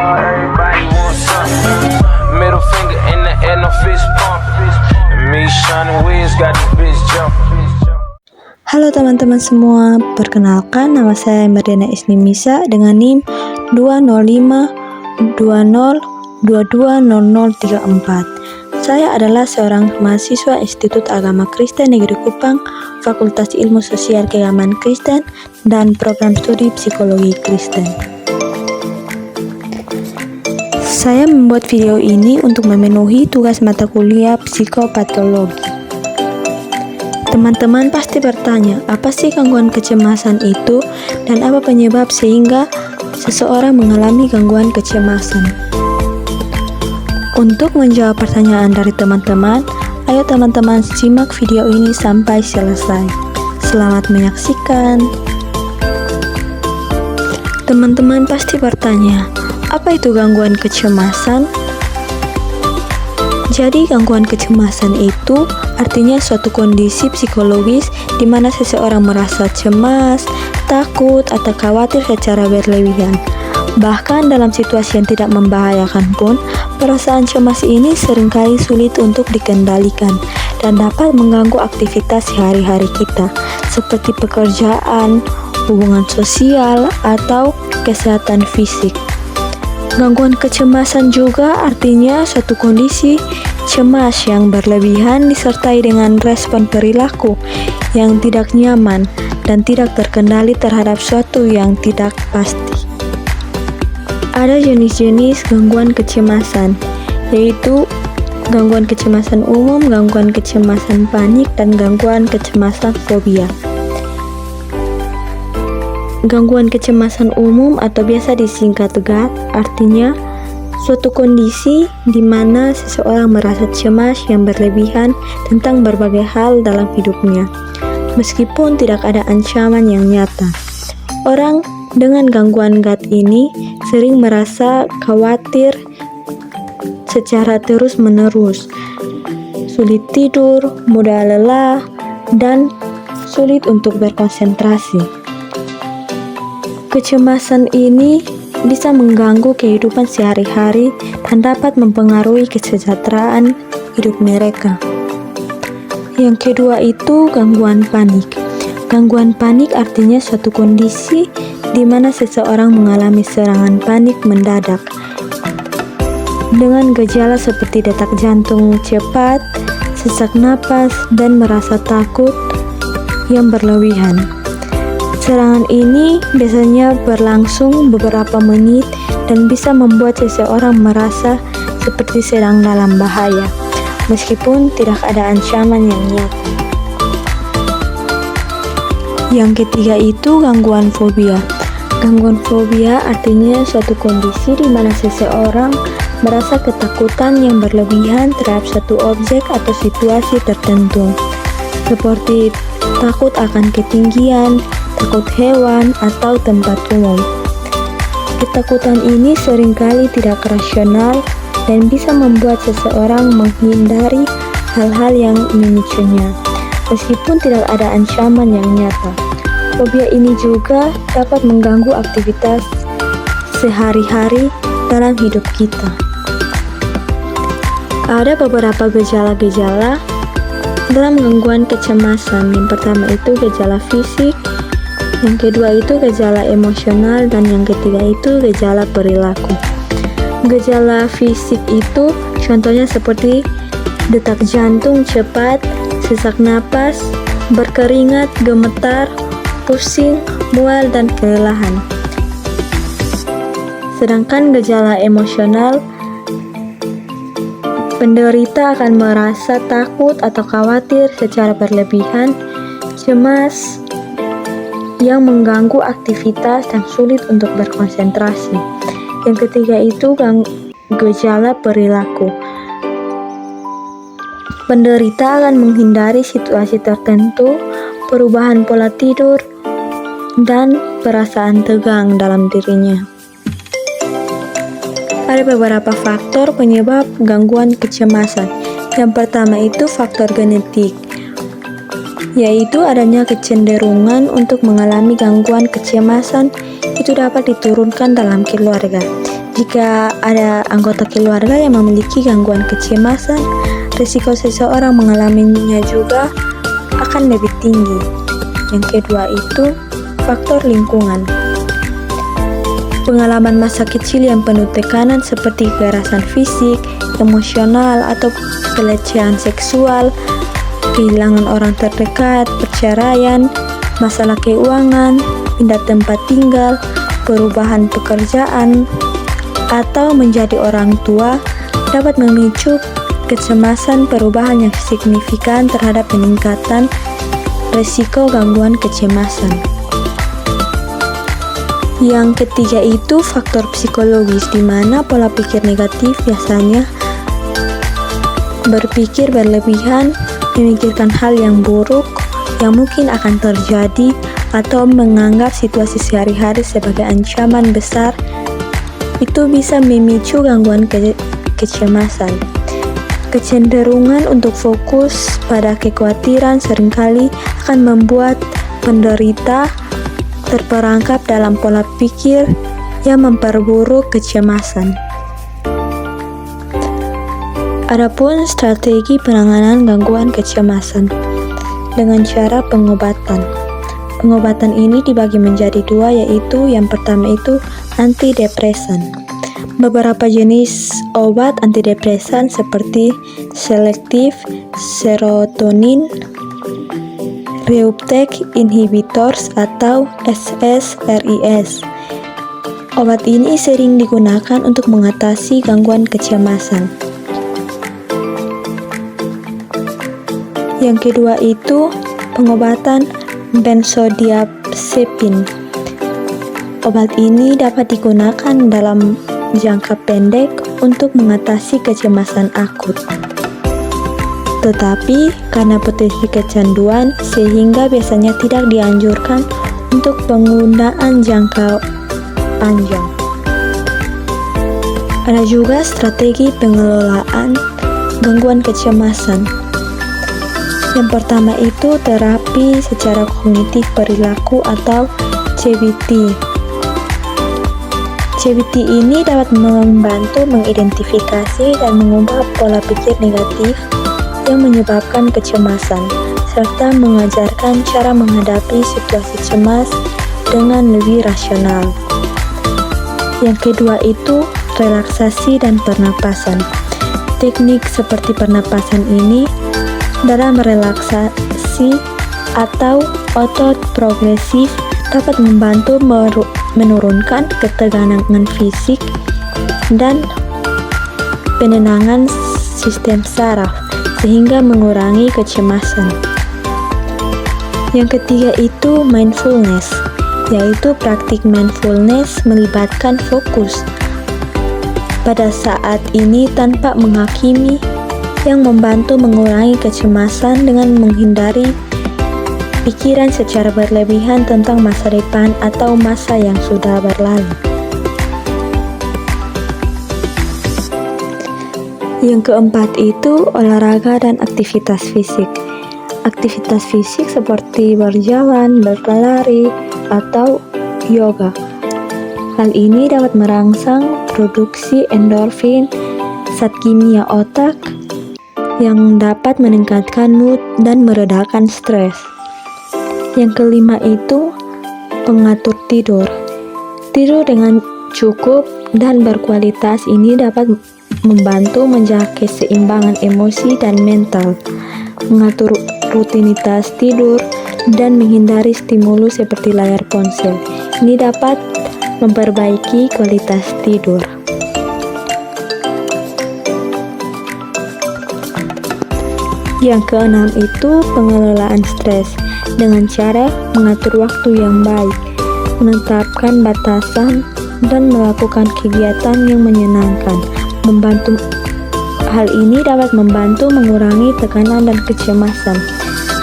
Everybody wants something. Middle finger in the air, no fist pump. And me, Shawnee Wiz, got this bitch jumping. Halo teman-teman semua, perkenalkan nama saya Merdena Isni Misa dengan NIM 20520220034. Saya adalah seorang mahasiswa Institut Agama Kristen Negeri Kupang, Fakultas Ilmu Sosial Keagamaan Kristen, dan Program Studi Psikologi Kristen. Saya membuat video ini untuk memenuhi tugas mata kuliah psikopatologi. Teman-teman pasti bertanya, apa sih gangguan kecemasan itu dan apa penyebab sehingga seseorang mengalami gangguan kecemasan? Untuk menjawab pertanyaan dari teman-teman, ayo teman-teman simak video ini sampai selesai. Selamat menyaksikan. Teman-teman pasti bertanya, apa itu gangguan kecemasan? Jadi gangguan kecemasan itu artinya suatu kondisi psikologis di mana seseorang merasa cemas, takut, atau khawatir secara berlebihan. Bahkan dalam situasi yang tidak membahayakan pun, perasaan cemas ini seringkali sulit untuk dikendalikan dan dapat mengganggu aktivitas sehari-hari kita, seperti pekerjaan, hubungan sosial, atau kesehatan fisik. Gangguan kecemasan juga artinya suatu kondisi cemas yang berlebihan disertai dengan respon perilaku yang tidak nyaman dan tidak terkendali terhadap suatu yang tidak pasti. Ada jenis-jenis gangguan kecemasan, yaitu gangguan kecemasan umum, gangguan kecemasan panik, dan gangguan kecemasan fobia. Gangguan kecemasan umum atau biasa disingkat GAD artinya suatu kondisi di mana seseorang merasa cemas yang berlebihan tentang berbagai hal dalam hidupnya, meskipun tidak ada ancaman yang nyata. Orang dengan gangguan GAD ini sering merasa khawatir secara terus-menerus, sulit tidur, mudah lelah, dan sulit untuk berkonsentrasi. Kecemasan ini bisa mengganggu kehidupan sehari-hari dan dapat mempengaruhi kesejahteraan hidup mereka. Yang kedua itu gangguan panik. Gangguan panik artinya suatu kondisi di mana seseorang mengalami serangan panik mendadak dengan gejala seperti detak jantung cepat, sesak napas, dan merasa takut yang berlebihan. Serangan ini biasanya berlangsung beberapa menit dan bisa membuat seseorang merasa seperti sedang dalam bahaya, meskipun tidak ada ancaman yang nyata. Yang ketiga itu gangguan fobia. Gangguan fobia artinya suatu kondisi di mana seseorang merasa ketakutan yang berlebihan terhadap suatu objek atau situasi tertentu, seperti takut akan ketinggian, takut hewan, atau tempat umum. Ketakutan ini seringkali tidak rasional dan bisa membuat seseorang menghindari hal-hal yang memicunya, meskipun tidak ada ancaman yang nyata. Fobia ini juga dapat mengganggu aktivitas sehari-hari dalam hidup kita. Ada beberapa gejala-gejala dalam gangguan kecemasan. Yang pertama itu gejala fisik, yang kedua itu gejala emosional, dan yang ketiga itu gejala perilaku. Gejala fisik itu contohnya seperti detak jantung cepat, sesak napas, berkeringat, gemetar, pusing, mual, dan kelelahan. Sedangkan gejala emosional, penderita akan merasa takut atau khawatir secara berlebihan, cemas yang mengganggu aktivitas dan sulit untuk berkonsentrasi. Yang ketiga itu gejala perilaku. Penderita akan menghindari situasi tertentu, perubahan pola tidur, dan perasaan tegang dalam dirinya. Ada beberapa faktor penyebab gangguan kecemasan. Yang pertama itu faktor genetik, yaitu adanya kecenderungan untuk mengalami gangguan kecemasan itu dapat diturunkan dalam keluarga. Jika ada anggota keluarga yang memiliki gangguan kecemasan, risiko seseorang mengalaminya juga akan lebih tinggi. Yang kedua itu faktor lingkungan. Pengalaman masa kecil yang penuh tekanan seperti kekerasan fisik, emosional, atau pelecehan seksual, kehilangan orang terdekat, perceraian, masalah keuangan, pindah tempat tinggal, perubahan pekerjaan, atau menjadi orang tua dapat memicu kecemasan perubahan yang signifikan terhadap peningkatan risiko gangguan kecemasan. Yang ketiga itu faktor psikologis, di mana pola pikir negatif biasanya berpikir berlebihan, memikirkan hal yang buruk yang mungkin akan terjadi, atau menganggap situasi sehari-hari sebagai ancaman besar. Itu bisa memicu gangguan kecemasan. Kecenderungan untuk fokus pada kekhawatiran seringkali akan membuat penderita terperangkap dalam pola pikir yang memperburuk kecemasan. Adapun strategi penanganan gangguan kecemasan dengan cara pengobatan. Pengobatan ini dibagi menjadi dua, yaitu yang pertama itu antidepresan. Beberapa jenis obat antidepresan seperti selective serotonin reuptake inhibitors atau SSRIs. Obat ini sering digunakan untuk mengatasi gangguan kecemasan. Yang kedua itu pengobatan benzodiazepin. Obat ini dapat digunakan dalam jangka pendek untuk mengatasi kecemasan akut. Tetapi karena potensi kecanduan sehingga biasanya tidak dianjurkan untuk penggunaan jangka panjang. Ada juga strategi pengelolaan gangguan kecemasan. Yang pertama itu terapi secara kognitif perilaku atau CBT. CBT ini dapat membantu mengidentifikasi dan mengubah pola pikir negatif yang menyebabkan kecemasan, serta mengajarkan cara menghadapi situasi cemas dengan lebih rasional. Yang kedua itu relaksasi dan pernapasan. Teknik seperti pernapasan ini dalam relaksasi atau otot progresif dapat membantu menurunkan ketegangan fisik dan penenangan sistem saraf sehingga mengurangi kecemasan. Yang ketiga itu mindfulness, yaitu praktik mindfulness melibatkan fokus pada saat ini tanpa menghakimi, yang membantu mengurangi kecemasan dengan menghindari pikiran secara berlebihan tentang masa depan atau masa yang sudah berlalu. Yang keempat itu olahraga dan aktivitas fisik. Aktivitas fisik seperti berjalan, berlari, atau yoga. Hal ini dapat merangsang produksi endorfin, zat kimia otak, yang dapat meningkatkan mood dan meredakan stres. Yang kelima itu pengatur tidur. Tidur dengan cukup dan berkualitas ini dapat membantu menjaga keseimbangan emosi dan mental, mengatur rutinitas tidur, dan menghindari stimulus seperti layar ponsel. Ini dapat memperbaiki kualitas tidur. Yang keenam itu pengelolaan stres dengan cara mengatur waktu yang baik, menetapkan batasan, dan melakukan kegiatan yang menyenangkan. Hal ini dapat membantu mengurangi tekanan dan kecemasan,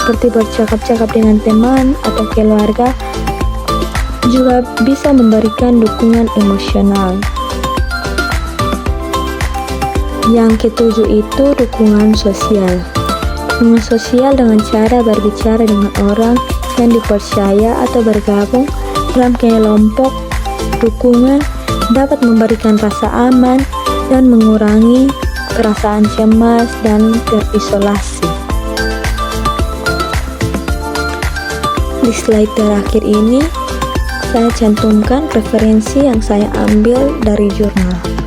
seperti bercakap-cakap dengan teman atau keluarga, juga bisa memberikan dukungan emosional. Yang ketujuh itu dukungan sosial. Dukungan sosial dengan cara berbicara dengan orang yang dipercaya atau bergabung dalam kelompok dukungan dapat memberikan rasa aman dan mengurangi perasaan cemas dan terisolasi. Di slide terakhir ini, saya cantumkan referensi yang saya ambil dari jurnal.